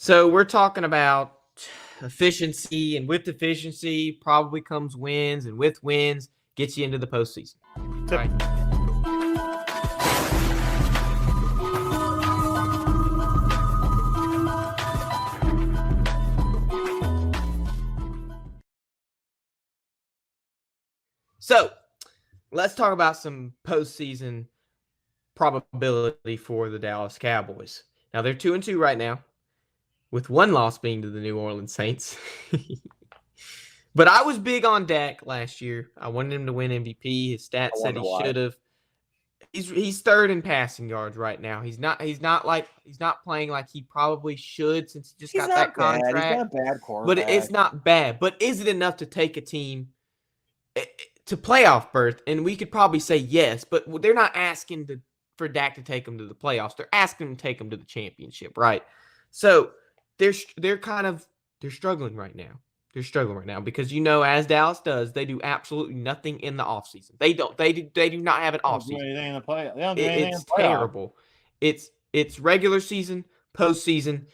So we're talking about efficiency, and with efficiency probably comes wins, and with wins gets you into the postseason. Right. So let's talk about some postseason probability for the Dallas Cowboys. Now they're 2-2 right now, with one loss being to the New Orleans Saints. But I was big on Dak last year. I wanted him to win MVP. His stats said he should have. He's third in passing yards right now. He's not playing like he probably should since he just got that contract. He's not a bad quarterback. But it's not bad. But is it enough to take a team to playoff berth? And we could probably say yes, but they're not asking for Dak to take them to the playoffs. They're asking him to take them to the championship, right? So they're struggling right now. They're struggling right now because, as Dallas does, they do absolutely nothing in the offseason. They do not have an offseason. It's terrible. It's regular season, postseason,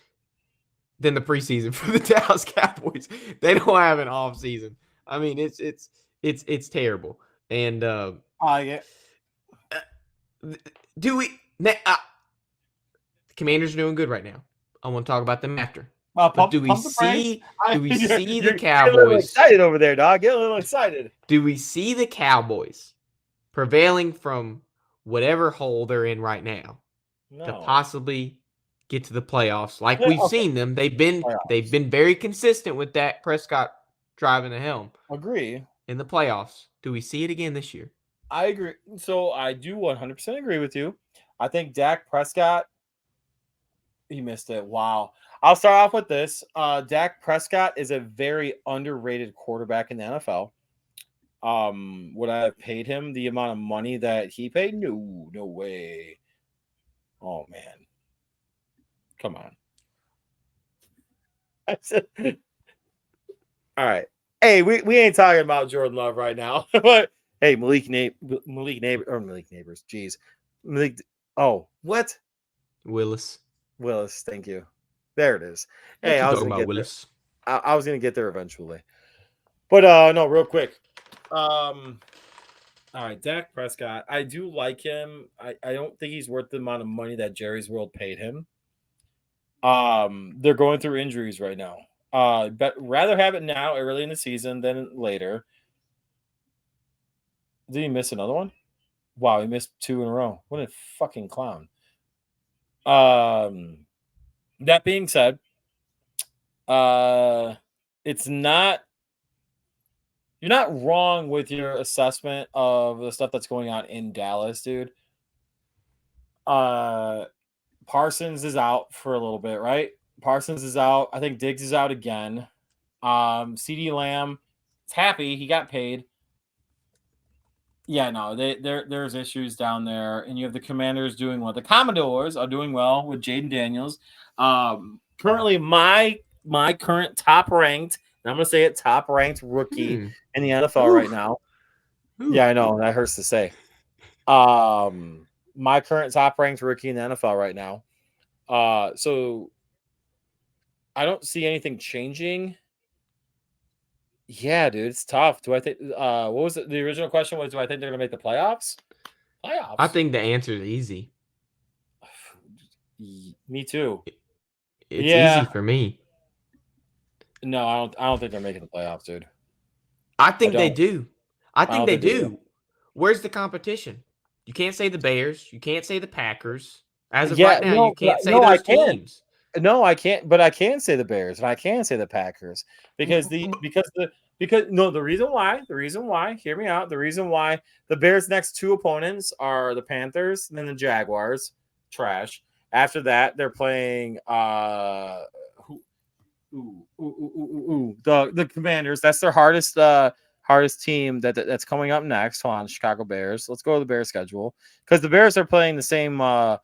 then the preseason for the Dallas Cowboys. They don't have an offseason. I mean, it's terrible. And yeah. Do we? The Commanders are doing good right now. I want to talk about them after. Do we see the Cowboys? Get a little excited over there, dog. Get a little excited. Do we see the Cowboys prevailing from whatever hole they're in right now to possibly get to the playoffs? Like we've seen them, they've been very consistent with Dak Prescott driving the helm. Agree. In the playoffs, do we see it again this year? I agree. So I do 100% agree with you. I think Dak Prescott, he missed it. Wow. I'll start off with this. Dak Prescott is a very underrated quarterback in the NFL. Would I have paid him the amount of money that he paid? No way. Oh, man. Come on. All right. Hey, we ain't talking about Jordan Love right now. But hey, Malik Neighbors. Jeez. What? Willis. Thank you. There it is. Hey, I was talking about Willis. I was gonna get there eventually. But no, real quick. All right, Dak Prescott. I do like him. I don't think he's worth the amount of money that Jerry's World paid him. They're going through injuries right now. But rather have it now early in the season than later. Did he miss another one? Wow, he missed 2 in a row. What a fucking clown. That being said, it's not. You're not wrong with your assessment of the stuff that's going on in Dallas, dude. Parsons is out for a little bit, right? Parsons is out. I think Diggs is out again. CeeDee Lamb is happy. He got paid. Yeah, no, there's issues down there. And you have the Commanders doing well. The Commodores are doing well with Jayden Daniels. Currently, my current top-ranked, and I'm going to say it, top-ranked rookie in the NFL right now. Yeah, I know. That hurts to say. My current top-ranked rookie in the NFL right now. So I don't see anything changing. Yeah, dude, it's tough. Do I think what was it? The original question was, do I think they're gonna make the playoffs? I think the answer is easy. Me too. It's easy for me. No, I don't think they're making the playoffs, dude. I think they do. I think they do. Where's the competition? You can't say the Bears. You can't say the Packers. As of right now, you can't say those teams. No, I can't. But I can say the Bears and I can say the Packers because the reason why. Hear me out. The reason why the Bears' next 2 opponents are the Panthers and then the Jaguars. Trash. After that, they're playing the Commanders. That's their hardest team that's coming up next. Hold on, Chicago Bears. Let's go to the Bears schedule because the Bears are playing the same off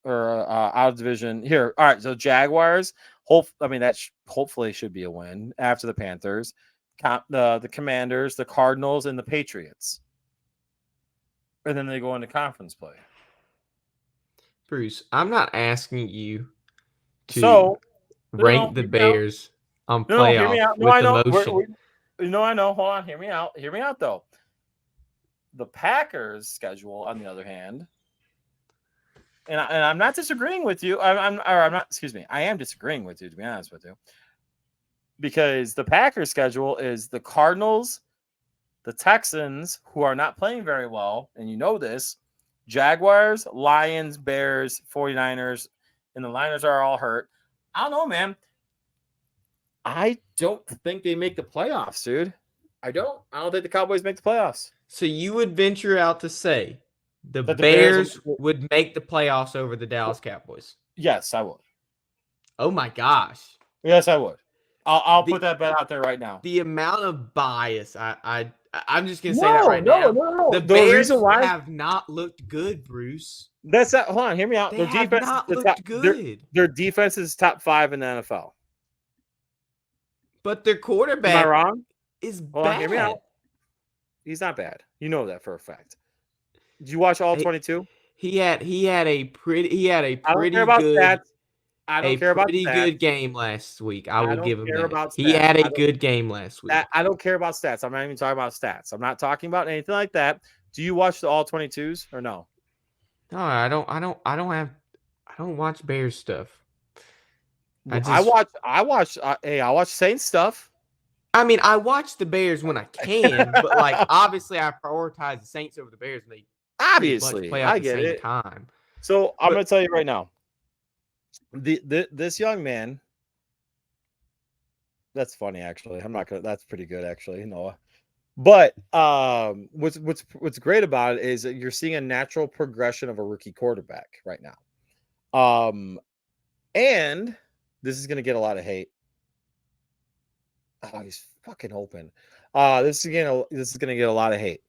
or out of division here. All right, so Jaguars. Hopefully should be a win after the Panthers, the Commanders, the Cardinals, and the Patriots, and then they go into conference play. Bruce, I'm not asking you to no, rank the Bears on no, hear playoff me out. No, with I know. emotion. No, I know. Hold on. Hear me out. Hear me out, though. The Packers' schedule, on the other hand, and I'm not disagreeing with you. I'm not. Excuse me. I am disagreeing with you, to be honest with you, because the Packers' schedule is the Cardinals, the Texans, who are not playing very well, and you know this, Jaguars, Lions, Bears, 49ers, and the Niners are all hurt. I don't know, man. I don't think they make the playoffs, dude. I don't think the Cowboys make the playoffs. So you would venture out to say the Bears would make the playoffs over the Dallas Cowboys? Yes, I would. Oh my gosh. Yes, I would. I'll put that bet out there right now. The amount of bias, I'm just gonna say that right now. No. The Bears have not looked good, Bruce. That's not. Hold on, hear me out. They have not looked good. Their defense is top 5 in the NFL. But their quarterback, am I wrong? Is Hold bad. On, hear me out. He's not bad. You know that for a fact. Did you watch all 22? He had a pretty good. I don't care about stats. I don't care about pretty good game last week. I will give him that. He had a good game last week. I don't care about stats. I'm not even talking about stats. I'm not talking about anything like that. Do you watch the all 22s or no? No, I don't watch Bears stuff. I watch Saints stuff. I mean, I watch the Bears when I can, but like obviously I prioritize the Saints over the Bears, and they obviously play at the same time. So I'm going to tell you right now, this young man. That's funny, actually. I'm not gonna. That's pretty good, actually, Noah. But what's great about it is that you're seeing a natural progression of a rookie quarterback right now. And this is gonna get a lot of hate. Oh, he's fucking open. This is gonna get a lot of hate.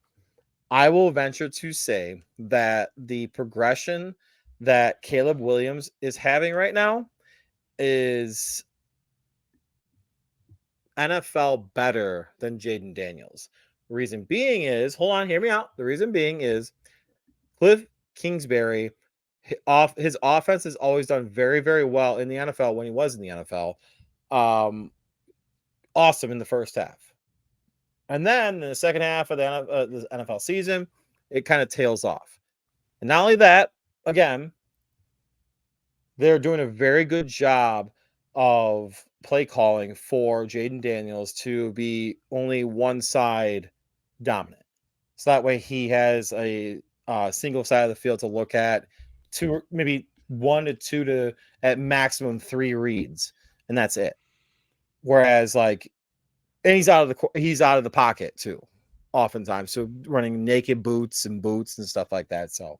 I will venture to say that the progression that Caleb Williams is having right now is NFL better than Jayden Daniels. The reason being is, hold on, hear me out. The reason being is Cliff Kingsbury, his offense has always done very, very well in the NFL when he was in the NFL. Awesome in the first half. And then in the second half of the NFL season, it kind of tails off. And not only that, again, they're doing a very good job of play calling for Jayden Daniels to be only one side dominant. So that way he has a single side of the field to look at, maybe 1 to 2 to at maximum 3 reads, and that's it. Whereas and he's out of the pocket too, oftentimes. So running naked boots and stuff like that. So,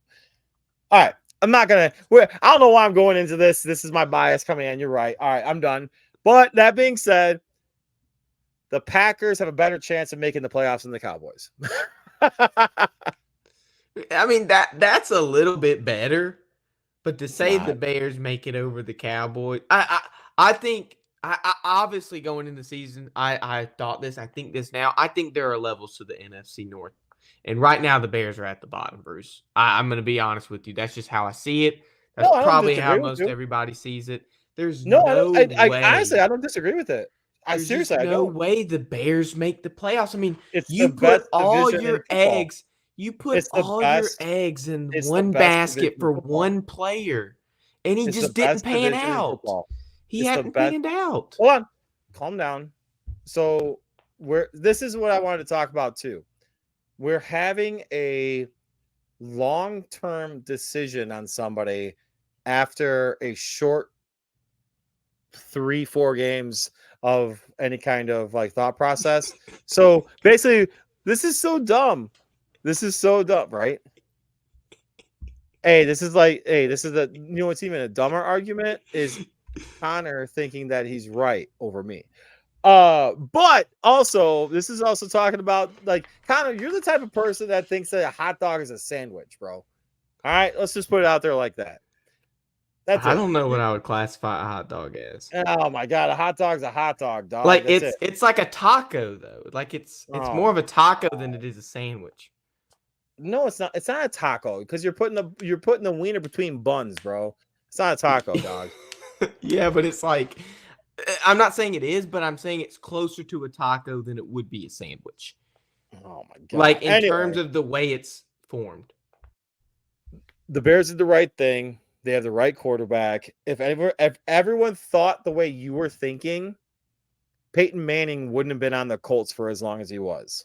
all right. I'm not going to, I don't know why I'm going into this. This is my bias coming in. You're right. All right. I'm done. But that being said, the Packers have a better chance of making the playoffs than the Cowboys. I mean, that's a little bit better, but to say the Bears make it over the Cowboys, I think, I obviously going into the season, I thought this, I think this now. I think there are levels to the NFC North. And right now, the Bears are at the bottom, Bruce. I'm going to be honest with you. That's just how I see it. That's probably how most everybody sees it. There's no way. Honestly, I don't disagree with it. There's no way the Bears make the playoffs. I mean, you put all your eggs. You put all your eggs in one basket for one player, and he just didn't pan out. He hadn't panned out. Hold on, calm down. So this is what I wanted to talk about too. We're having a long-term decision on somebody after a short 3-4 games of any kind of thought process. So basically, this is so dumb. Right? This is what's even a dumber argument is Connor thinking that he's right over me. But also, this is also talking about Connor, you're the type of person that thinks that a hot dog is a sandwich, bro. All right, let's just put it out there like that. I don't know what I would classify a hot dog as. Oh my god, a hot dog's a hot dog, dog. It's like a taco though. It's more of a taco than it is a sandwich. No, it's not. It's not a taco because you're putting the wiener between buns, bro. It's not a taco, dog. Yeah, but it's like, I'm not saying it is, but I'm saying it's closer to a taco than it would be a sandwich. Oh my god! Like in terms Anyway, of the way it's formed. the Bears did the right thing. They have the right quarterback. If everyone thought the way you were thinking, Peyton Manning wouldn't have been on the Colts for as long as he was.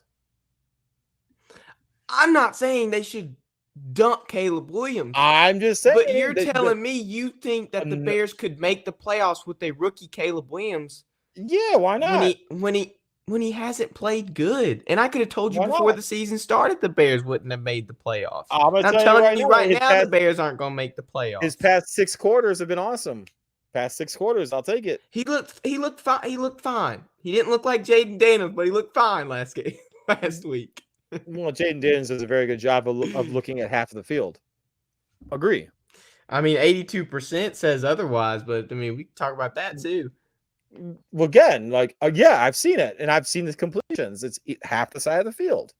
I'm not saying they should dump Caleb Williams, I'm just but saying you're telling me you think that the Bears could make the playoffs with a rookie Caleb Williams? Yeah, why not? When he hasn't played good. And I could have told you Why before not? the season started the Bears wouldn't have made the playoffs. I'm gonna And I'm tell you telling right you now, right now the Bears aren't going to make the his playoffs. past 6 quarters have been awesome. Past 6 quarters, I'll take it. He looked fine. He looked fine. He didn't look like Jayden Daniels, but he looked fine last week. Well, Jayden Daniels does a very good job of looking at half of the field. Agree. I mean, 82% says otherwise, but I mean, we can talk about that too. Well, again, like, yeah, I've seen it, and I've seen the completions. It's half the side of the field.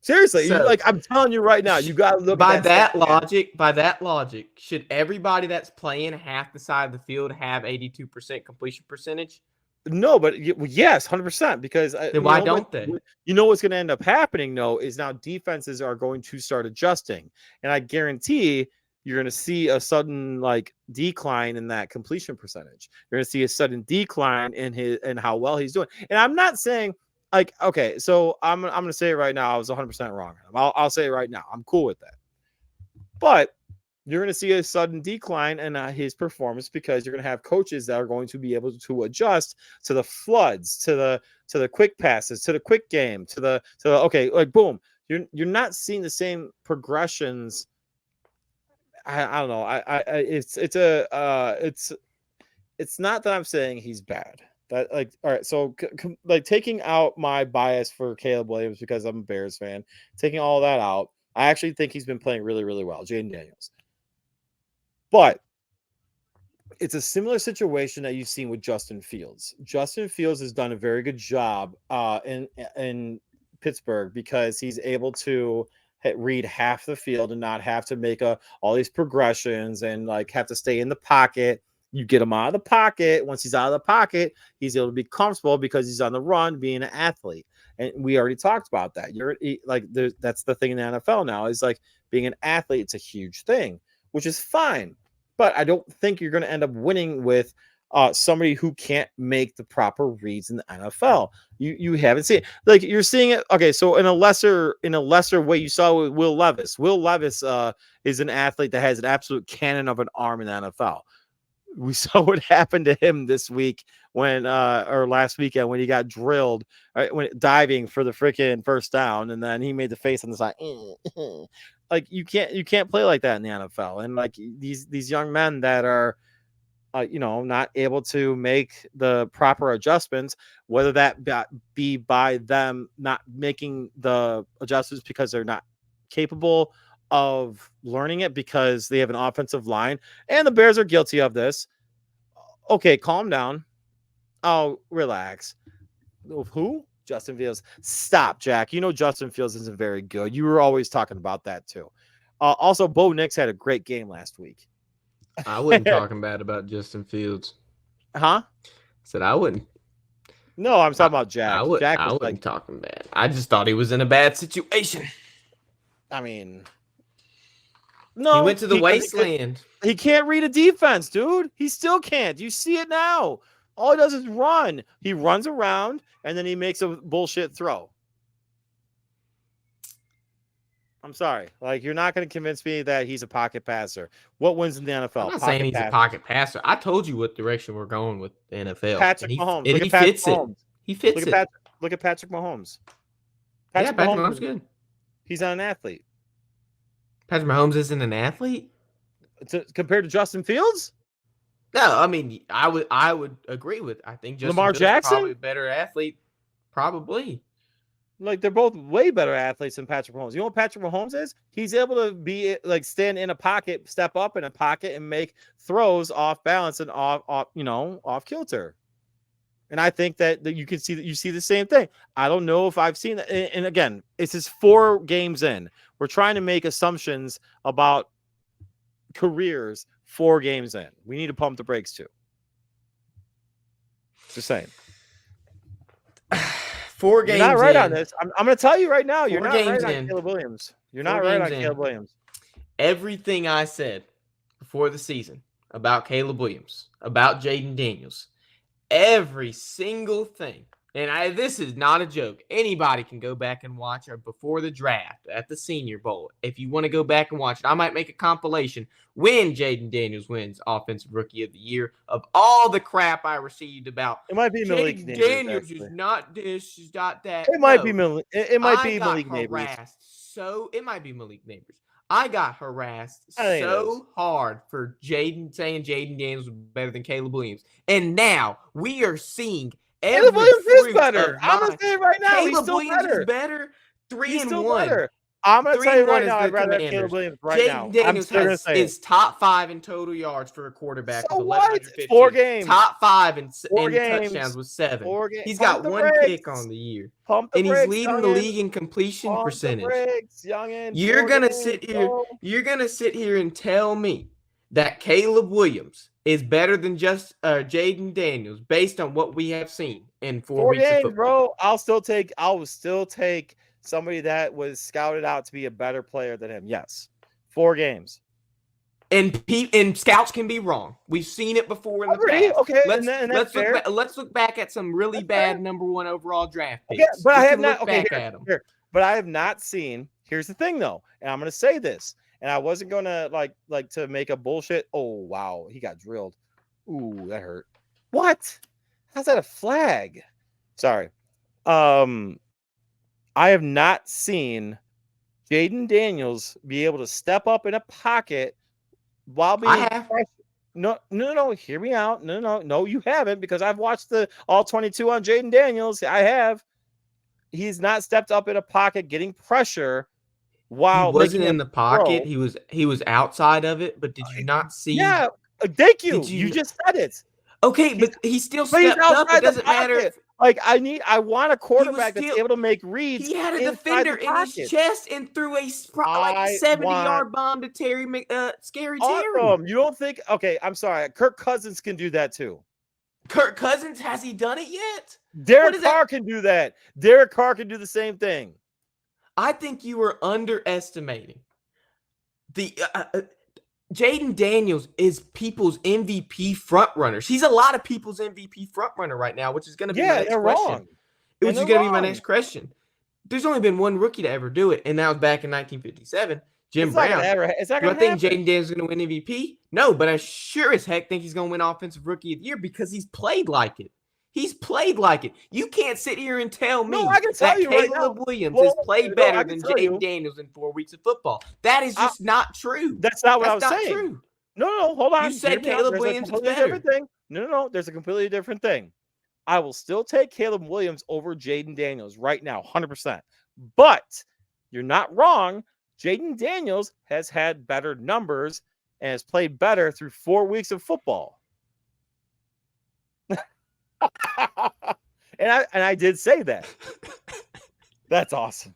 Seriously, So, I'm telling you right now, you got to look by at that logic. By that logic, should everybody that's playing half the side of the field have 82% completion percentage? No, but yes, 100%. Because then why don't they? You know what's going to end up happening, though, is now defenses are going to start adjusting, and I guarantee you're going to see a sudden decline in that completion percentage. You're going to see a sudden decline in how well he's doing. And I'm not saying okay, so I'm going to say it right now. I was 100% wrong. I'll say it right now. I'm cool with that. But you're going to see a sudden decline in his performance because you're going to have coaches that are going to be able to adjust to the floods, to the quick passes, to the quick game, to the okay, boom. You're not seeing the same progressions. I don't know. It's not that I'm saying he's bad. That all right. So taking out my bias for Caleb Williams because I'm a Bears fan, taking all that out, I actually think he's been playing really, really well, Jayden Daniels. But it's a similar situation that you've seen with Justin Fields. Justin Fields has done a very good job in Pittsburgh because he's able to read half the field and not have to make all these progressions and have to stay in the pocket. You get him out of the pocket. Once he's out of the pocket, he's able to be comfortable because he's on the run, being an athlete. And we already talked about that. That's the thing in the NFL now is being an athlete. It's a huge thing, which is fine. But I don't think you're going to end up winning with somebody who can't make the proper reads in the NFL. You haven't seen it. You're seeing it. Okay, so in a lesser way, you saw with Will Levis. Will Levis is an athlete that has an absolute cannon of an arm in the NFL. We saw what happened to him this week or last weekend when he got drilled when diving for the freaking first down, and then he made the face on the side. You can't play like that in the NFL. And these young men that are not able to make the proper adjustments, whether that be by them not making the adjustments because they're not capable of learning it because they have an offensive line, and the Bears are guilty of this. Okay, calm down. Oh, relax. Who? Justin Fields. Stop, Jack. You know Justin Fields isn't very good. You were always talking about that too. Also, Bo Nix had a great game last week. I wasn't talking bad about Justin Fields. Huh? I said I wouldn't. No, I'm talking about Jack. I wasn't talking bad. I just thought he was in a bad situation. I mean, no. He went to the wasteland. He can't read a defense, dude. He still can't. You see it now. All he does is run. He runs around, and then he makes a bullshit throw. I'm sorry. You're not going to convince me that he's a pocket passer. What wins in the NFL? I'm not saying he's a pocket passer. I told you what direction we're going with the NFL. Patrick Mahomes. He fits it. He fits it. Look at Patrick Mahomes. Patrick Mahomes is good. He's not an athlete. Patrick Mahomes isn't an athlete? Compared to Justin Fields? No, I mean, I would agree with. I think Justin Lamar Fields Jackson is probably a better athlete. Probably. They're both way better athletes than Patrick Mahomes. You know what Patrick Mahomes is? He's able to be stand in a pocket, step up in a pocket, and make throws off balance and off kilter. And I think that you can see that you see the same thing. I don't know if I've seen that. And again, it's just 4 games in. We're trying to make assumptions about careers 4 games in. We need to pump the brakes too. Just saying. 4 games. You're not right on this. I'm going to tell you right now. You're not right on in. Caleb Williams. You're 4 not right on games in. Caleb Williams. Everything I said before the season about Caleb Williams, about Jayden Daniels, every single thing. And this is not a joke. Anybody can go back and watch our before the draft at the Senior Bowl. If you want to go back and watch it, I might make a compilation when Jayden Daniels wins Offensive Rookie of the Year of all the crap I received about. It might be Malik Neighbors. Daniels is not this, is not that. It might be Malik. It might be Malik Neighbors. So it might be Malik Neighbors. I got harassed so hard for saying Jayden Daniels was better than Caleb Williams. And now we are seeing Caleb Williams is better. I'm going to say it right now. Caleb Williams is better. 3-1. I'm going to tell you right now, I'd rather have Caleb Williams right now. Jayden Daniels is top 5 in total yards for a quarterback. So what? 4 games. Top 5 in touchdowns with 7. He's got 1 pick on the year. And he's leading the league in completion percentage. You're going to sit here and tell me that Caleb Williams is better than just Jayden Daniels based on what we have seen in 4 weeks games, of football. Bro. I will still take somebody that was scouted out to be a better player than him. Yes. 4 games. And scouts can be wrong. We've seen it before in the past. Okay. Let's look back at some really bad number 1 overall draft picks. Okay, but I have not. Okay, but I have not seen. Here's the thing, though, and I'm going to say this, and I wasn't going to like to make a bullshit. Oh wow, he got drilled. Ooh, that hurt. What? How's that a flag? Sorry. I have not seen Jayden Daniels be able to step up in a pocket while being No, hear me out. No, you haven't, because I've watched the all 22 on Jayden Daniels. I have. He's not stepped up in a pocket getting pressure while he wasn't in the pocket. He was outside of it, but did you not see? Yeah, thank you. You just said it. Okay, but he still stepped up. It doesn't matter. I want a quarterback that's able to make reads. He had a defender in his chest and threw a 70-yard bomb to Scary Terry. Awesome. You don't think? Okay, I'm sorry. Kirk Cousins can do that too. Kirk Cousins, has he done it yet? Derek Carr can do that. Derek Carr can do the same thing. I think you were underestimating the Jayden Daniels is people's MVP front runners. He's a lot of people's MVP front runner right now, which is going to be my next question. Which is going to be my next question. There's only been 1 rookie to ever do it, and that was back in 1957, Jim Brown. Do I think Jayden Daniels is going to win MVP? No, but I sure as heck think he's going to win Offensive Rookie of the Year because he's played like it. He's played like it. You can't sit here and tell me that Caleb Williams has played better than Jayden Daniels in 4 weeks of football. That is just not true. That's not what I was saying. True. No, hold on. You said Caleb Williams is better. No, there's a completely different thing. I will still take Caleb Williams over Jayden Daniels right now, 100%. But you're not wrong. Jayden Daniels has had better numbers and has played better through 4 weeks of football. and I did say that. That's awesome.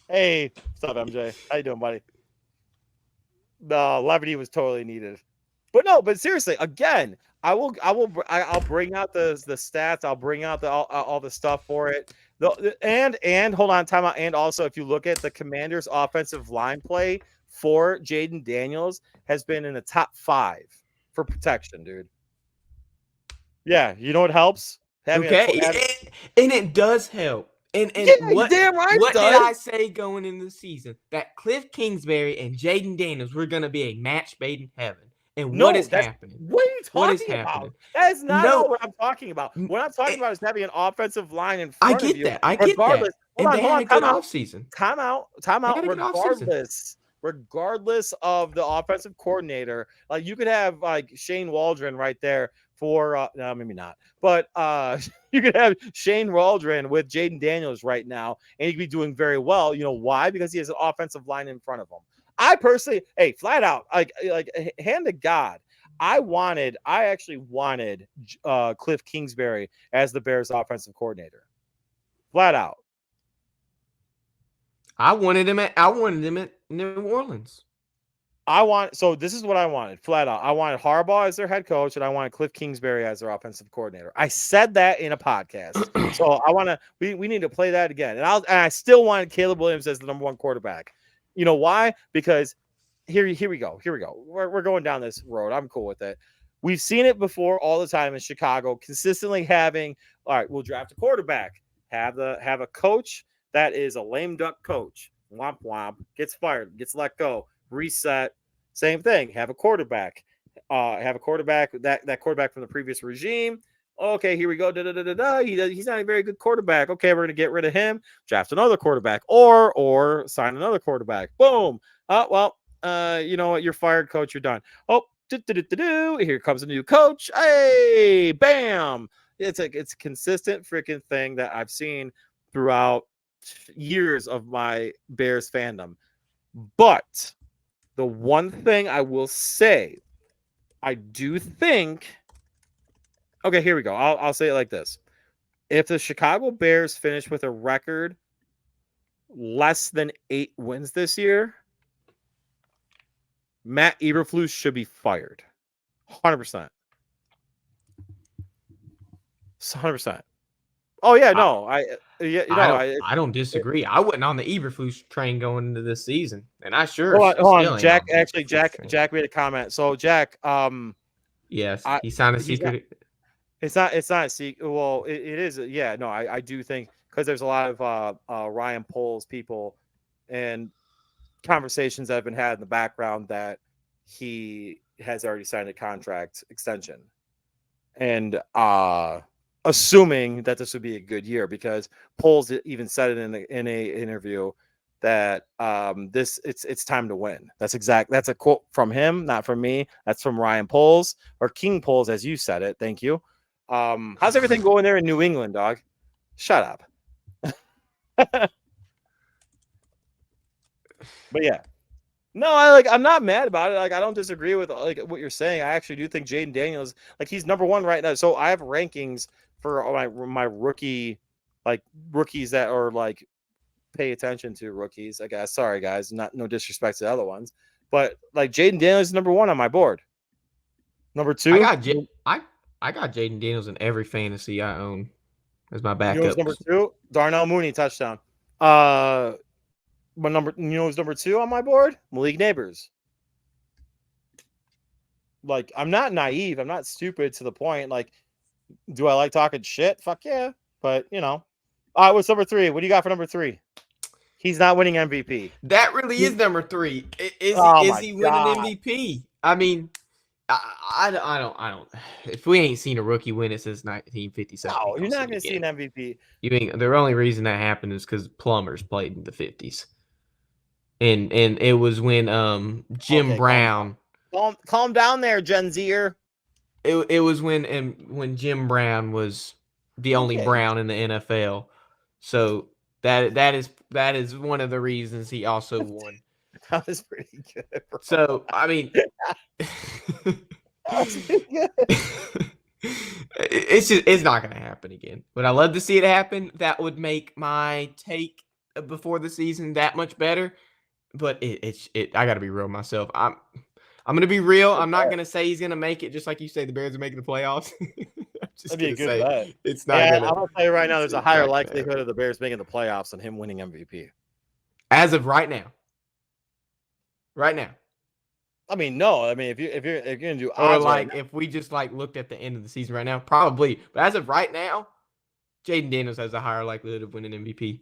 Hey, what's up, MJ? How you doing, buddy? The levity was totally needed. But seriously, again, I'll bring out the stats. I'll bring out all the stuff for it. And hold on, timeout. And also, if you look at the Commanders' offensive line play for Jayden Daniels, has been in the top 5 for protection, dude. Yeah, you know what helps? And it does help. And what did I say going into the season? That Cliff Kingsbury and Jayden Daniels were going to be a match made in heaven. And what is happening? What are you talking about? That is not what I'm talking about. What I'm talking about is having an offensive line in front of you. I get that. And they had a good offseason. Time out. Regardless of the offensive coordinator, like you could have like Shane Waldron right there for no, maybe not, but you could have Shane Waldron with Jayden Daniels right now, and he could be doing very well. You know why? Because he has an offensive line in front of him. I personally, flat out, like hand to God, I actually wanted Cliff Kingsbury as the Bears offensive coordinator. Flat out. I wanted him at New Orleans. So this is what I wanted, flat out. I wanted Harbaugh as their head coach, and I wanted Cliff Kingsbury as their offensive coordinator. I said that in a podcast. So we need to play that again. And I still wanted Caleb Williams as the number 1 quarterback. You know why? Because here we go. We're going down this road. I'm cool with it. We've seen it before all the time in Chicago, consistently having, all right, we'll draft a quarterback, have a coach that is a lame duck coach. Womp womp, gets fired, gets let go, reset. Same thing. Have a quarterback. That quarterback from the previous regime. Okay, here we go. He's not a very good quarterback. Okay, we're gonna get rid of him. Draft another quarterback, or sign another quarterback. Boom. You know what? You're fired, coach. You're done. Oh, here comes a new coach. Hey, bam. It's a consistent freaking thing that I've seen throughout years of my Bears fandom. But the one thing I will say, I do think. Okay, here we go. I'll say it like this: if the Chicago Bears finish with a record less than 8 wins this year, Matt Eberflus should be fired. 100%. 100%. Oh yeah, no, I don't disagree. I wasn't on the Eberflus train going into this season, and I sure. Hold on. Jack made a comment. So Jack, yes, he signed a secret. It's not a secret. Well, it is. Yeah, no, I do think because there's a lot of Ryan Poles people and conversations that have been had in the background that he has already signed a contract extension, and assuming that this would be a good year, because Poles even said it in a interview that it's time to win. That's a quote from him, not from me. That's from Ryan Poles, or King Poles, as you said it. Thank you. How's everything going there in New England, dog? Shut up. But yeah. No, I'm not mad about it. Like, I don't disagree with what you're saying. I actually do think Jayden Daniels, he's number 1 right now. So I have rankings for my rookies that are pay attention to rookies, I guess. Sorry guys, no disrespect to the other ones, but Jayden Daniels is number 1 on my board. Number 2, I got Jayden Daniels in every fantasy I own as my backup. You know number 2, Darnell Mooney touchdown. But number 2 on my board, Malik Neighbors. I'm not naive. I'm not stupid to the point. Do I like talking shit? Fuck yeah. But all right, what's number 3? What do you got for number 3? He's not winning MVP. That really is number 3. Is he winning MVP? I mean, I don't. If we ain't seen a rookie win it since 1957, no, you're not going to see an MVP. You mean the only reason that happened is because Plumbers played in the 50s, and it was when Jim Brown. Calm down there, Gen Zer. It was when Jim Brown was the only Brown in the NFL, so that is one of the reasons he also won. That was pretty good, bro. So I mean, it's not going to happen again. Would I love to see it happen? That would make my take before the season that much better. But I got to be real myself. I'm going to be real. I'm not going to say he's going to make it, just like you say the Bears are making the playoffs. That'd be a good bet. It's not. I'm going to tell you right now, there's a higher likelihood of the Bears making the playoffs than him winning MVP. As of right now. Right now. I mean, no. I mean, if you're going to do odds, or if we just looked at the end of the season right now, probably. But as of right now, Jayden Daniels has a higher likelihood of winning MVP.